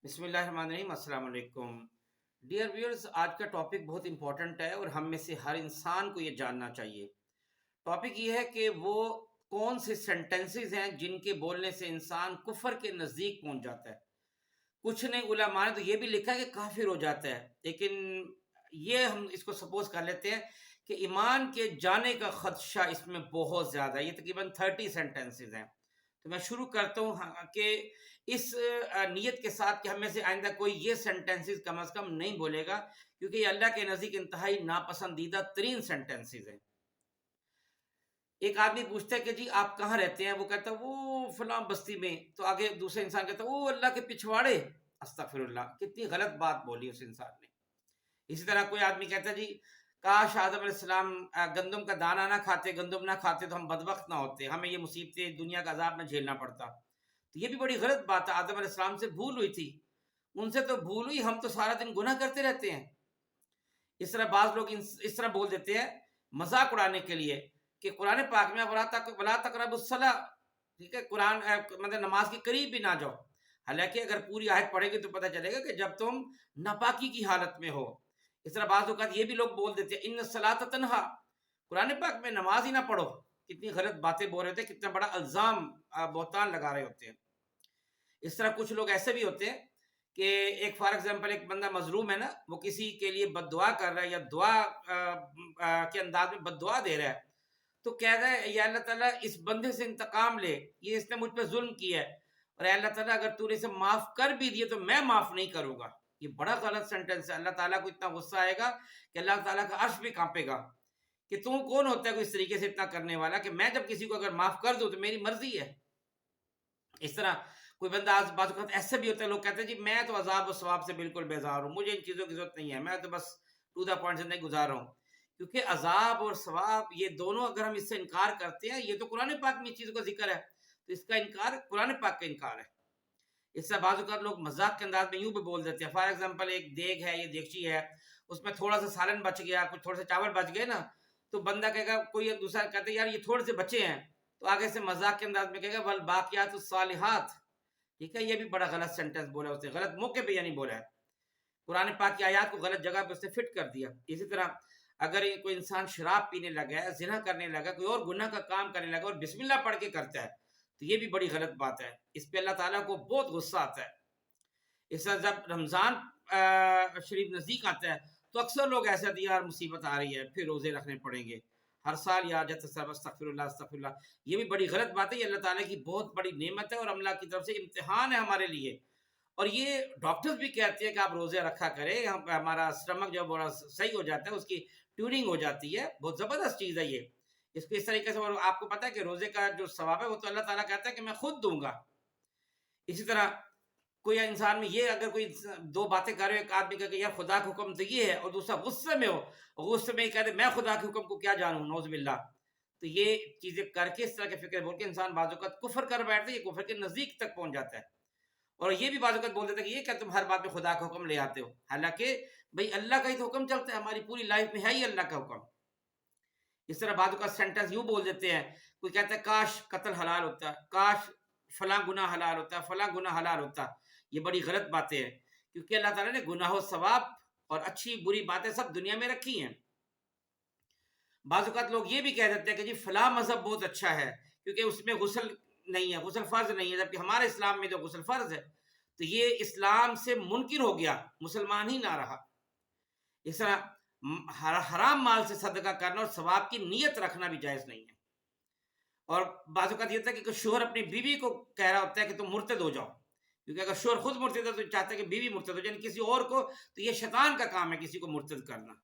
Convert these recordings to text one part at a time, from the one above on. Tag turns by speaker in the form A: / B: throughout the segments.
A: बिस्मिल्लाहिर्रहमानिर्रहीम। अस्सलाम वालेकुम। डियर व्यूअर्स, आज का टॉपिक बहुत इंपॉर्टेंट है और हम में से हर इंसान को ये जानना चाहिए। टॉपिक ये है कि वो कौन से सेंटेंसेस हैं जिनके बोलने से इंसान कुफर के नज़दीक पहुंच जाता है। कुछ ने उलमा ने तो ये भी लिखा है कि काफिर हो जाता है, लेकिन ये हम इसको सपोज कर लेते हैं कि ईमान के जाने का खदशा इसमें बहुत ज़्यादा है। ये तकरीबन 30 सेंटेंसेस हैं। तो मैं शुरू करता हूँ कि इस नीयत के साथ कि हम में से आइंदा कोई ये सेंटेंसेस कम अज़ कम नहीं बोलेगा, क्योंकि ये अल्लाह के नज़दीक इंतहाई नापसंदीदा तरीन सेंटेंसेस हैं। एक आदमी पूछता है कि जी आप कहाँ रहते हैं, वो कहता है वो फलां बस्ती में। तो आगे दूसरा इंसान कहता है वो अल्लाह के पिछवाड़े। अस्तगफिरुल्लाह, कितनी गलत बात बोली उस इंसान ने। इसी तरह कोई आदमी कहता है जी काश आदम अलैहिस्सलाम गंदम का दाना ना खाते, गंदम ना खाते तो हम बदबख्त ना होते, हमें ये मुसीबतें दुनिया का अजाब ना झेलना पड़ता। तो ये भी बड़ी गलत बात है। आदम अलैहिस्सलाम से भूल हुई थी, उनसे तो भूल हुई, हम तो सारा दिन गुनाह करते रहते हैं। इस तरह बाज लोग इस तरह बोल देते हैं मजाक उड़ाने के लिए कि कुरान पाक में वला तकरबुस्सला, ठीक है, कुरान मतलब नमाज के करीब भी ना जाओ। हालांकि अगर पूरी आयत पढ़ेगी तो पता चलेगा कि जब तुम नापाकी की हालत में हो। इस तरह बाज औकात ये भी लोग बोल देते हैं इन सलात तनहा, कुरान पाक में नमाज ही ना पढ़ो। कितनी गलत बातें बोल रहे थे, कितना बड़ा अल्जाम बोहतान लगा रहे होते हैं। इस तरह कुछ लोग ऐसे भी होते हैं कि एक फॉर एग्जांपल एक बंदा मजलूम है ना, वो किसी के लिए बददुआ कर रहा है या दुआ के अंदाज में बददुआ दे रहा है। तो कह रहा है या अल्लाह ताला इस बंदे से इंतकाम ले, ये इसने मुझ पे जुल्म किया है, और अल्लाह ताला अगर तूने इसे माफ कर भी दिए तो मैं माफ नहीं करूंगा। ये बड़ा गलत सेंटेंस है। अल्लाह ताला को इतना गुस्सा आएगा कि अल्लाह ताला का अर्श भी कांपेगा कि तू कौन होता है कोई इस तरीके से इतना करने वाला, कि मैं जब किसी को अगर माफ कर दूं तो मेरी मर्जी है। इस तरह कोई बंदा आज बात करता ऐसे भी होता है, लोग कहते हैं जी मैं तो अजाब और सवाब से बिल्कुल बेजार हूँ, मुझे इन चीज़ों की जरूरत नहीं है, मैं तो बस टू द पॉइंट जिंदगी गुजार रहा हूँ। क्योंकि अजाब और सवाब ये दोनों अगर हम इससे इनकार करते हैं, ये तो कुरान पाक में चीज़ों का जिक्र है, तो इसका इनकार कुरान पाक का इनकार है। इससे बाज़ लोग मजाक के अंदाज में यूं भी बोल देते हैं। फॉर एग्जाम्पल एक देग है, ये देगची है, उसमें थोड़ा सा सालन बच गया, कुछ थोड़े से चावल बच गए ना, तो बंदा कहेगा, कोई दूसरा कहते हैं यार ये थोड़े से बचे हैं, तो आगे से मजाक के अंदाज में कहेगा वल बाकियात सालिहात। ठीक है, ये भी बड़ा गलत सेंटेंस बोला उसने, गलत मौके पे यानी बोला है। कुरान पाक की आयत को गलत जगह पे उसने फिट कर दिया। इसी तरह अगर कोई इंसान शराब पीने लगा है, जिना करने लगा, कोई और गुनाह का काम करने लगा और बिस्मिल्लाह पढ़ के करता है, तो ये भी बड़ी गलत बात है। इस पे अल्लाह ताला को बहुत गुस्सा आता है। इस तरह जब रमज़ान शरीफ नज़दीक आता है तो अक्सर लोग ऐसे होते हैं यार मुसीबत आ रही है, फिर रोज़े रखने पड़ेंगे, हर साल याद जाता सब अस्तगफिरुल्लाह अस्तगफिरुल्लाह। ये भी बड़ी गलत बात है। ये अल्लाह ताला की बहुत बड़ी नेमत है और अल्लाह की तरफ से इम्तिहान है हमारे लिए। और ये डॉक्टर्स भी कहते हैं कि आप रोज़े रखा करें, हमारा स्टमक जो बड़ा सही हो जाता है, उसकी ट्यूनिंग हो जाती है। बहुत ज़बरदस्त चीज़ है ये। इसको इस तरीके से, और आपको पता है कि रोज़े का जो सवाब है वो तो अल्लाह ताला कहता है कि मैं खुद दूंगा। इसी तरह कोई इंसान में ये अगर कोई दो बातें कर रहे हो, एक आदमी कहे यार खुदा का हुक्म तो ये है, और दूसरा गुस्से में हो, और गुस्से में ही कहते मैं खुदा के हुक्म को क्या जानूं, नौजुबिल्ला। तो ये चीजें करके इस तरह के फिक्र बोल के इंसान बाजू का कुफर कर बैठता है, ये कुफर के नजदीक तक पहुंच जाता है। और ये भी बाजू बोल देता है कि ये क्या तुम हर बात में खुदा का हुक्म ले आते हो, हालांकि भाई अल्लाह का ही तो हुक्म चलता है, हमारी पूरी लाइफ में है ही अल्लाह का हुक्म। इस तरह बाजू का सेंटेंस यूं बोल देते हैं, कोई कहता है काश कत्ल हलाल होता, काश फला गुना हलाल होता, फला गुना हलाल होता। ये बड़ी गलत बातें हैं, क्योंकि अल्लाह ताला ने गुनाह सवाब और अच्छी बुरी बातें सब दुनिया में रखी हैं। बाज़ लोग ये भी कह देते हैं कि जी फला मजहब बहुत अच्छा है क्योंकि उसमें गुस्ल नहीं है, गुस्ल फर्ज नहीं है, जबकि हमारे इस्लाम में तो गुस्ल फर्ज है। तो ये इस्लाम से मुनकिर हो गया, मुसलमान ही ना रहा। इस तरह हराम माल से सदका करना और सवाब की नीयत रखना भी जायज़ नहीं है। और बाज़ औक़ात ये होता है कि शोहर अपनी बीवी को कह रहा होता है कि तुम मुर्तद हो जाओ, क्योंकि अगर शोहर खुद मुर्तद है तो चाहता है कि बीवी मुर्तद हो जाए, किसी और को, तो ये शैतान का काम है किसी को मुर्तद करना।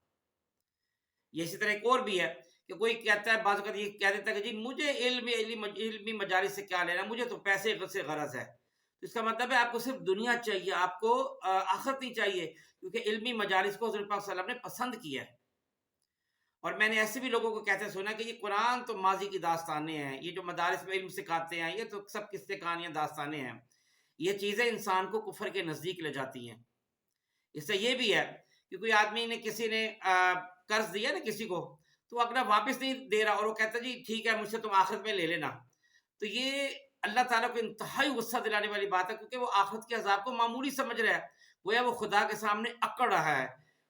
A: ये इसी तरह एक और भी है कि कोई कहता है, बाज़ औक़ात ये कह देता है कि जी मुझे इल्मी मजालिस से क्या लेना, मुझे तो पैसे से गरज है। तो इसका मतलब है आपको सिर्फ दुनिया चाहिए, आपको आखिरत नहीं चाहिए, क्योंकि इल्मी मजालिस को हुज़ूर पाक सल्लल्लाहु अलैहि वसल्लम ने पसंद किया है। और मैंने ऐसे भी लोगों को कहते सुना कि ये कुरान तो माजी की दास्तानें हैं, ये जो मदारिस में इल्म सिखाते हैं ये तो सब किस्से कहानियां दास्तानें हैं। ये चीज़ें इंसान को कुफर के नज़दीक ले जाती हैं। इससे ये भी है कि कोई आदमी ने, किसी ने कर्ज दिया ना किसी को, तो अगला वापस नहीं दे रहा और वो कहता जी ठीक है मुझसे तुम आखिरत में ले लेना। तो ये اللہ ताला को इंतहाई गुस्सा दिलाने वाली बात है, क्योंकि वो आखिरत के अजाब को मामूली समझ रहा है, गोया वो खुदा के सामने अकड़ रहा है।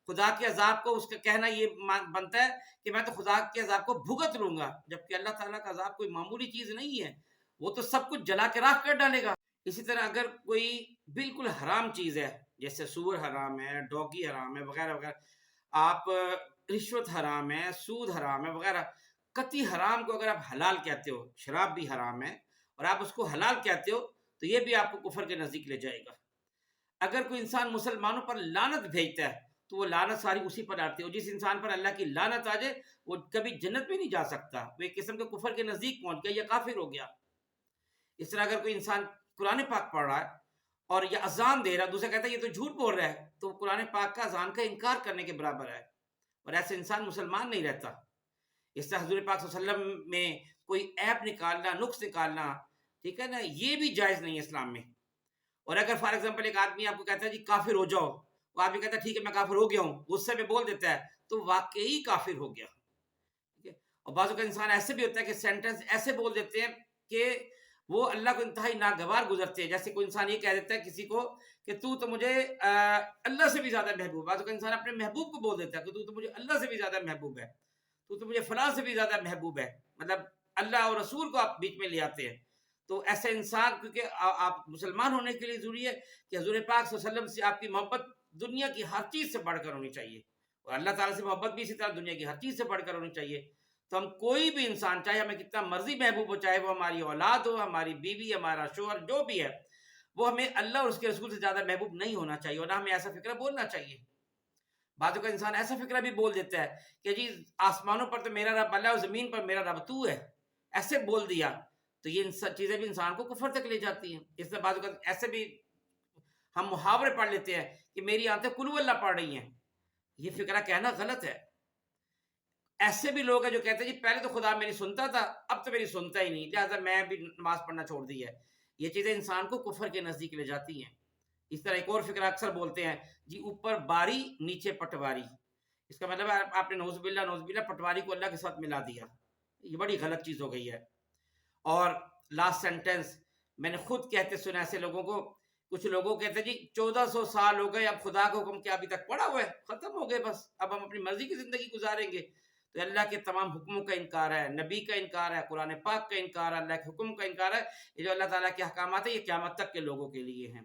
A: खुदा के अजाब को उसका कहना ये बनता है कि मैं तो खुदा के अजाब को भुगत लूंगा, जबकि अल्लाह ताला का अजाब कोई मामूली चीज नहीं है, वो तो सब कुछ जला के राख कर डालेगा। इसी तरह अगर कोई बिल्कुल हराम चीज है, जैसे सूअर हराम है, डॉगी हराम है, वगैरह वगैरह, आप रिश्वत हराम है, सूद हराम है वगैरह, कति हराम को अगर आप हलाल कहते हो, शराब भी हराम है और आप उसको हलाल कहते हो, तो ये भी आपको कुफर के नजदीक ले जाएगा। अगर कोई इंसान मुसलमानों पर लानत भेजता है तो वो लानत सारी उसी पर आती है, और जिस इंसान पर अल्लाह की लानत आ जाए वो कभी जन्नत में नहीं जा सकता, वो एक किस्म के कुफर के नजदीक पहुंच गया या काफिर हो गया। इस तरह अगर कोई इंसान कुरान पाक पढ़ रहा है और या अजान दे रहा है, दूसरा कहता है ये तो झूठ बोल रहा है, तो कुरान पाक का अजान का इनकार करने के बराबर है, और ऐसे इंसान मुसलमान नहीं रहता। इस तरह हजूर पाक सल्लल्लाहु अलैहि वसल्लम में कोई ऐप निकालना, नुक्स निकालना, ठीक है ना, ये भी जायज़ नहीं है इस्लाम में। और अगर फॉर एग्जांपल एक आदमी आपको कहता है जी काफिर हो जाओ, वो आदमी कहता है ठीक है मैं काफिर हो गया हूँ, गुस्से में बोल देता है, तो वाकई काफिर हो गया। ठीक है। और बाजू का इंसान ऐसे भी होता है कि सेंटेंस ऐसे बोल देते हैं कि वो अल्लाह को इंतहाई नागवार गुजरते हैं। जैसे कोई इंसान ये कह देता है किसी को कि तू तो मुझे अल्लाह से भी ज्यादा महबूब, बाजू का इंसान अपने महबूब को बोल देता है कि तू तो मुझे अल्लाह से भी ज्यादा महबूब है, तू तो मुझे फलां से भी ज्यादा महबूब है, मतलब अल्लाह और रसूल को आप बीच में ले आते हैं। तो ऐसे इंसान, क्योंकि आप मुसलमान होने के लिए जरूरी है कि हजूर पाक सल्लल्लाहु अलैहि वसल्लम से आपकी मोहब्बत दुनिया की हर चीज से बढ़कर होनी चाहिए, और अल्लाह ताला से मोहब्बत भी इसी तरह दुनिया की हर चीज से बढ़कर होनी चाहिए। तो हम कोई भी इंसान, चाहे हमें कितना मर्जी महबूब हो, चाहे वो हमारी औलाद हो, हमारी बीवी, हमारा शोहर, जो भी है, वो हमें अल्लाह और उसके रसूल से ज्यादा महबूब नहीं होना चाहिए, और ना हमें ऐसा फिक्र बोलना चाहिए। बाजू का इंसान ऐसा फिक्र भी बोल देता है कि जी आसमानों पर तो मेरा रब अल्लाह और जमीन पर मेरा रब तू है, ऐसे बोल दिया, तो ये चीजें भी इंसान को कुफर तक ले जाती हैं। इसलिए बाजू का ऐसे भी हम मुहावरे पढ़ लेते हैं कि मेरी आंखें कुल अल्लाह पढ़ रही हैं, ये फिक्रा कहना गलत है। ऐसे भी लोग हैं जो कहते हैं जी पहले तो खुदा मेरी सुनता था, अब तो मेरी सुनता ही नहीं, लिहाजा मैं भी नमाज पढ़ना छोड़ दी है। ये चीजें इंसान को कुफर के नजदीक ले जाती हैं। इस तरह एक और फिक्र अक्सर बोलते हैं जी ऊपर बारी नीचे पटवारी, इसका मतलब आपने नौजुबिल्ला पटवारी को अल्लाह के साथ मिला दिया, ये बड़ी गलत चीज हो गई है। और लास्ट सेंटेंस मैंने खुद कहते सुना ऐसे लोगों को, कुछ लोगों को कहते जी 1400 साल हो गए, अब खुदा का हुक्म क्या अभी तक पड़ा हुआ है, खत्म हो गए, बस अब हम अपनी मर्जी की जिंदगी गुजारेंगे। तो अल्लाह के तमाम हुक्मों का इनकार है, नबी का इनकार है, कुरान पाक का इनकार है, अल्लाह के हुक्म का इनकार है। ये जो अल्लाह ताला के अहकामात है ये क़यामत तक के लोगों के लिए हैं।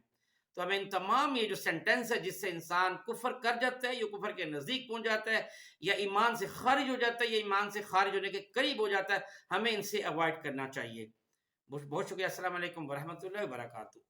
A: तो हमें इन तमाम ये जो सेंटेंस है जिससे इंसान कुफर कर जाता है, ये कुफर के नज़दीक पहुंच जाता है, या ईमान से खारिज हो जाता है, या ईमान से खारिज होने के करीब हो जाता है, हमें इनसे अवॉइड करना चाहिए। बहुत बहुत शुक्रिया। अस्सलाम वालेकुम वरहमतुल्लाहि वबरकातुहू।